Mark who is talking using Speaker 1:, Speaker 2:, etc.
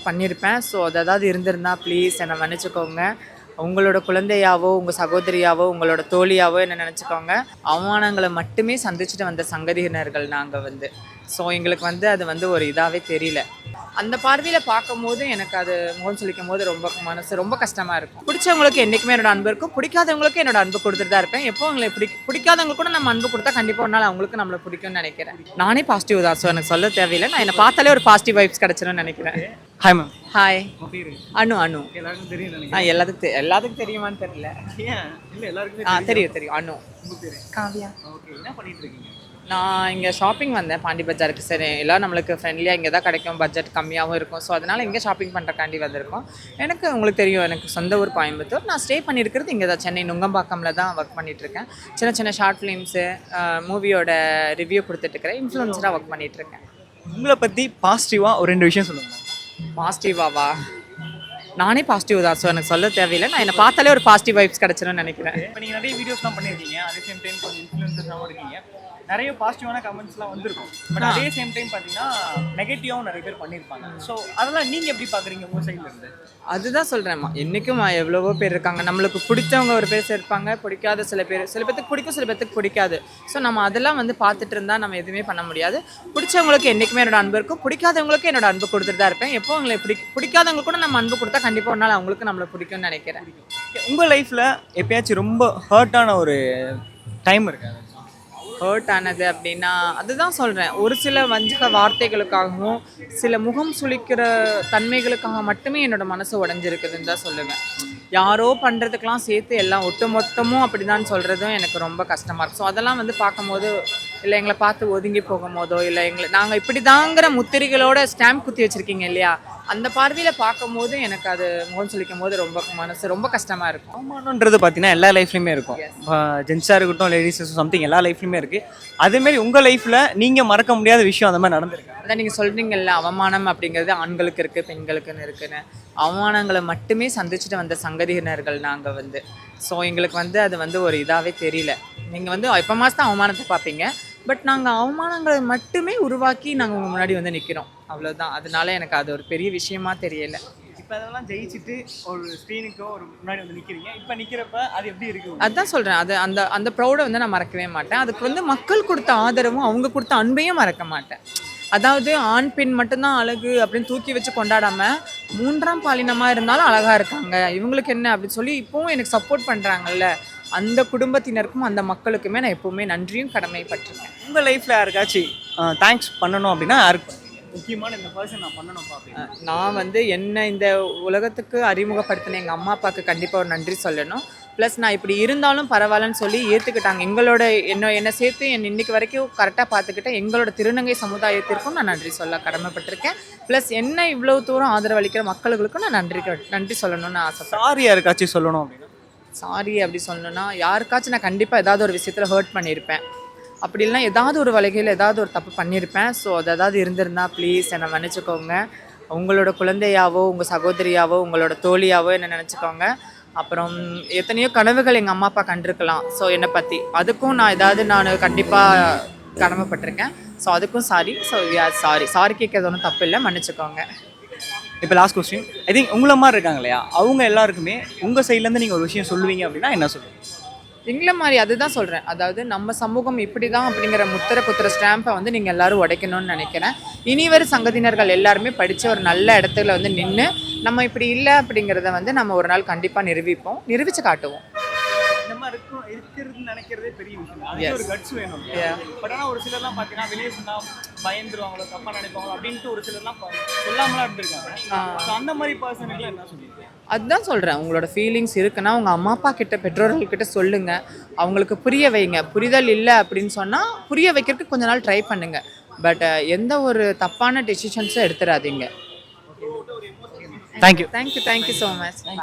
Speaker 1: பண்ணியிருப்பேன். ஸோ அது ஏதாவது இருந்திருந்தா ப்ளீஸ் என்னை மன்னிச்சுக்கோங்க. உங்களோட குழந்தையாவோ, உங்கள் சகோதரியாவோ, உங்களோட தோழியாவோ என்ன நினச்சிக்கோங்க. அவமானங்களை மட்டுமே சந்திச்சுட்டு வந்த சங்கதியினர்கள் நாங்கள் வந்து. ஸோ எங்களுக்கு வந்து அது வந்து ஒரு இதாகவே தெரியல. அந்த பார்வையில் பார்க்கும்போது எனக்கு அது முகம் சுளிக்கும் போது ரொம்ப மனசு ரொம்ப கஷ்டமாக இருக்கும். பிடிச்சவங்களுக்கு என்றைக்குமே என்னோட அன்பு இருக்கும், பிடிக்காதவங்களுக்கு என்னோட அன்பு கொடுத்துட்டு தான் இருப்பேன். எப்போ அவங்களை பிடிக்காதவங்களுக்கு கூட நம்ம அன்பு கொடுத்தா கண்டிப்பாக ஒரு நாள் அவங்களுக்கு நம்மளை பிடிக்கும்னு நினைக்கிறேன். நானே பாசிட்டிவ் தான், ஸோ எனக்கு சொல்ல தேவையில்லை. நான் என்னை பார்த்தாலே ஒரு பாசிட்டிவ் வைப்ஸ் கிடச்சிரும்னு நினைக்கிறேன்.
Speaker 2: Hi ma'am.
Speaker 1: ஹாய்.
Speaker 2: பேர்
Speaker 1: அனு. அனு
Speaker 2: எல்லாருக்கும் தெரியும் நினைக்கிறேன்.
Speaker 1: எல்லாத்துக்கும் தெரியுமான்னு தெரியல.
Speaker 2: ஏன் இல்லை எல்லாருக்குமே
Speaker 1: தெரியும். அனு.
Speaker 2: உங்கள் பேர்
Speaker 1: காவியா.
Speaker 2: ஓகே, என்ன பண்ணிட்டு இருக்கீங்க?
Speaker 1: நான் இங்கே ஷாப்பிங் வந்தேன், பாண்டி பஜாருக்கு. சரி, எல்லாம் நம்மளுக்கு ஃப்ரெண்ட்லியாக இங்கே தான் கிடைக்கும், பட்ஜெட் கம்மியாகவும் இருக்கும். ஸோ அதனால் இங்கே ஷாப்பிங் பண்ணுறக்காண்டி வந்திருக்கோம். எனக்கு உங்களுக்கு தெரியும், எனக்கு சொந்த ஊர் கோயம்புத்தூர். நான் ஸ்டே பண்ணியிருக்கிறது இங்கே தான், சென்னை நுங்கம்பாக்கமில் தான் ஒர்க் பண்ணிகிட்ருக்கேன். சின்ன சின்ன ஷார்ட் ஃபிலிம்ஸு, மூவியோட ரிவ்யூ கொடுத்துட்ருக்கிறேன். இன்ஃப்ளூயன்ஸராக ஒர்க் பண்ணிகிட்ருக்கேன்.
Speaker 2: உங்களை பற்றி பாசிட்டிவாக ஒரு 2 விஷயம் சொல்லுங்கள்.
Speaker 1: பாசிட்டிவாவா? நானே பாசிட்டிவ் தான், ஸோ எனக்கு சொல்ல தேவையில்லை. நான் என்னை பார்த்தாலே ஒரு பாசிட்டிவ் வைப்ஸ் கிடச்சிரும்னு நினைக்கிறேன்.
Speaker 2: இப்போ நீங்கள் நிறைய வீடியோஸ்லாம் பண்ணியிருக்கீங்க, அதே சேம் டைம் கொஞ்சம் இன்ஃப்ளூயன்ஸர்ஸாகவும் இருக்கீங்க. நிறைய பாசிட்டிவான கமெண்ட்ஸ்லாம் வந்திருக்கும். பட் அதே சேம் டைம் பார்த்தீங்கன்னா நெகட்டிவாகவும் நிறைய பேர் பண்ணியிருப்பாங்க. ஸோ அதெல்லாம் நீங்கள் எப்படி பார்க்குறீங்க உங்கள் சைட்லேருந்து? அதுதான்
Speaker 1: சொல்கிறேன், என்றைக்கும் எவ்வளவோ பேர் இருக்காங்க. நம்மளுக்கு பிடிச்சவங்க ஒரு பேர் இருப்பாங்க, பிடிக்காத சில பேர்த்துக்கு பிடிக்கும், சில பேர்த்துக்கு பிடிக்காது. ஸோ நம்ம அதெல்லாம் வந்து பார்த்துட்டு இருந்தால் நம்ம எதுவுமே பண்ண முடியாது. பிடிச்சவங்களுக்கு என்றைக்குமே என்னோட அன்பு இருக்கும், பிடிக்காதவங்களுக்கு என்னோட அன்பு கொடுத்துட்டு தான் இருப்பேன். எப்போ அவங்களை பிடிக்காதவங்களுக்கு கூட நம்ம அன்பு கொடுத்தா கண்டிப்பாக ஒரு நாள் அவங்களுக்கு நம்மளை பிடிக்கும்னு நினைக்கிறேன்.
Speaker 2: உங்கள் லைஃப்பில் எப்பயாச்சும் ரொம்ப ஹர்ட்டான ஒரு டைம் இருக்கு?
Speaker 1: ஹர்ட் ஆனது அப்படின்னா அதுதான் சொல்கிறேன், ஒரு சில வஞ்சக வார்த்தைகளுக்காகவும் சில முகம் சுளிக்கிற தன்மைகளுக்காக மட்டுமே என்னோட மனசு உடஞ்சிருக்குதுன்னு தான் சொல்லுவேன். யாரோ பண்ணுறதுக்கெலாம் சேர்த்து எல்லாம் ஒட்டு மொத்தமும் அப்படி தான் சொல்கிறதும் எனக்கு ரொம்ப கஷ்டமாக இருக்கும். ஸோ அதெல்லாம் வந்து பார்க்கும்போது, இல்லை எங்களை பார்த்து ஒதுங்கி போகும்போதோ, இல்லை நாங்கள் இப்படி தாங்கிற முத்திரைகளோட ஸ்டாம்ப் குத்தி வச்சுருக்கீங்க இல்லையா, அந்த பார்வையில் பார்க்கும்போது எனக்கு அது முகம் சுளிக்கும் போது மனசு ரொம்ப கஷ்டமாக இருக்கும்.
Speaker 2: அவமானன்றது பார்த்தீங்கன்னா எல்லா லைஃப்லையுமே இருக்கும். ஜென்ஸாக இருக்கட்டும், லேடிஸஸ் சம்திங் எல்லா லைஃப்லையுமே இருக்குது. அதேமாரி உங்கள் லைஃப்பில் நீங்கள் மறக்க முடியாத விஷயம் அந்த மாதிரி நடந்திருக்கு?
Speaker 1: அதான் நீங்கள் சொல்கிறீங்கல்ல, அவமானம் அப்படிங்கிறது ஆண்களுக்கு இருக்குது, பெண்களுக்குன்னு இருக்குன்னு. அவமானங்களை மட்டுமே சந்திச்சுட்டு வந்த சங்கதியினர்கள் நாங்கள் வந்து. ஸோ எங்களுக்கு வந்து அது வந்து ஒரு இதாகவே தெரியல. நீங்கள் வந்து எப்போ மாதம் தான் அவமானத்தை பார்ப்பீங்க, பட் நாங்கள் அவமானங்களை மட்டுமே உருவாக்கி நாங்கள் உங்கள் முன்னாடி வந்து நிற்கிறோம், அவ்வளோதான். அதனால எனக்கு அது ஒரு பெரிய விஷயமா தெரியலை.
Speaker 2: இப்போ அதெல்லாம் ஜெயிச்சுட்டு ஒரு ஸ்க்ரீனுக்கோ ஒரு முன்னாடி வந்து நிற்கிறீங்க, இப்போ நிற்கிறப்ப அது எப்படி இருக்குது?
Speaker 1: அதுதான் சொல்கிறேன், அது அந்த ப்ரௌடை வந்து நான் மறக்கவே மாட்டேன். அதுக்கு வந்து மக்கள் கொடுத்த ஆதரவும் அவங்க கொடுத்த அன்பையும் மறக்க மாட்டேன். அதாவது ஆண் பெண் மட்டும்தான் அழகு அப்படின்னு தூக்கி வச்சு கொண்டாடாமல், 3ஆம் பாலினமாக இருந்தாலும் அழகாக இருக்காங்க, இவங்களுக்கு என்ன அப்படின்னு சொல்லி இப்போவும் எனக்கு சப்போர்ட் பண்ணுறாங்கல்ல, அந்த குடும்பத்தினருக்கும் அந்த மக்களுக்குமே நான் எப்போவுமே நன்றியும் கடமைப்பட்டிருக்கேன்.
Speaker 2: உங்கள் லைஃப்பில் யாருக்காச்சும் தேங்க்ஸ் பண்ணணும் அப்படின்னா யாருக்கு முக்கியமான இந்த பர்சன் நான் பண்ணணும்ப்பா அப்படின்னா?
Speaker 1: நான் வந்து என்னை இந்த உலகத்துக்கு அறிமுகப்படுத்தின எங்கள் அம்மா அப்பாவுக்கு கண்டிப்பாக ஒரு நன்றி சொல்லணும். ப்ளஸ் நான் இப்படி இருந்தாலும் பரவாயில்லன்னு சொல்லி ஏற்றுக்கிட்டாங்க. எங்களோட என்னை சேர்த்து இன்னைக்கு வரைக்கும் கரெக்டாக பார்த்துக்கிட்ட எங்களோட திருநங்கை சமுதாயத்திற்கும் நான் நன்றி சொல்ல கடமைப்பட்டிருக்கேன். ப்ளஸ் என்ன இவ்வளோ தூரம் ஆதரவு அளிக்கிற மக்களுக்கும் நான் நன்றி சொல்லணும்னு ஆசைப்பட்டேன்.
Speaker 2: சாரி யாருக்காச்சும் சொல்லணும் அப்படின்னா?
Speaker 1: சாரி அப்படி சொல்லணும்னா யாருக்காச்சும் நான் கண்டிப்பாக ஏதாவது ஒரு விஷயத்தில் ஹர்ட் பண்ணியிருப்பேன். அப்படி இல்லைனா ஏதாவது ஒரு வழிகையில் ஏதாவது ஒரு தப்பு பண்ணியிருப்பேன். ஸோ அது ஏதாவது இருந்திருந்தா ப்ளீஸ் என்னை மன்னிச்சுக்கோங்க. உங்களோட குழந்தையாவோ, உங்கள் சகோதரியாவோ, உங்களோட தோழியாவோ என்ன நினச்சிக்கோங்க. அப்புறம் எத்தனையோ கனவுகள் எங்கள் அம்மா அப்பா கண்டிருக்கலாம் ஸோ என்னை பற்றி, அதுக்கும் நான் கண்டிப்பாக கடமைப்பட்டிருக்கேன். ஸோ அதுக்கும் சாரி. ஸோ சாரி கேட்கறது ஒன்றும் தப்பு இல்லை, மன்னிச்சுக்கோங்க.
Speaker 2: இப்போ லாஸ்ட் கொஸ்டின், ஐ திங்க் உங்களை மாதிரி இருக்காங்க இல்லையா, அவங்க எல்லாருக்குமே உங்கள் சைட்லேருந்து நீங்கள் ஒரு விஷயம் சொல்லுவீங்க அப்படின்னா என்ன சொல்லுவீங்க?
Speaker 1: எங்களை மாதிரி அதுதான் சொல்கிறேன், அதாவது நம்ம சமூகம் இப்படி தான் அப்படிங்கிற முத்திரை குத்துற ஸ்டாம்பை வந்து நீங்கள் எல்லோரும் உடைக்கணும்னு நினைக்கிறேன். இனிவரும் சங்கதியினர்கள் எல்லாருமே படித்த ஒரு நல்ல இடத்துல வந்து நின்று நம்ம இப்படி இல்லை அப்படிங்கிறத வந்து நம்ம ஒரு நாள் கண்டிப்பாக நிரூபித்து காட்டுவோம்.
Speaker 2: இந்த மாதிரி இருக்கிறது நினைக்கிறதே பெரிய விஷயம். அது ஒரு கட்ஸ் வேணும். பட் ஆனால் ஒரு சிலர்லாம் பார்த்தீங்கன்னா வெளியே சொன்னால் பயந்துருவாங்களோ, தப்பாக நினைப்பாங்களோ அப்படின்ட்டு ஒரு சிலர்லாம் சொல்லாமலாம் இருந்திருக்காங்க. அந்த மாதிரி பர்சனுக்குலாம் என்ன சொல்லுவீங்க?
Speaker 1: அதுதான் சொல்கிறேன், உங்களோட ஃபீலிங்ஸ் இருக்குன்னா உங்கள் அம்மா அப்பா கிட்ட, பெற்றோர்கள்கிட்ட சொல்லுங்கள், அவங்களுக்கு புரிய வைங்க. புரிதல் இல்லை அப்படின்னு சொன்னால் புரிய வைக்கிறதுக்கு கொஞ்ச நாள் ட்ரை பண்ணுங்கள். பட் எந்த ஒரு தப்பான டெசிஷன்ஸும் எடுத்துடாதீங்க.
Speaker 2: Thank you
Speaker 1: so much.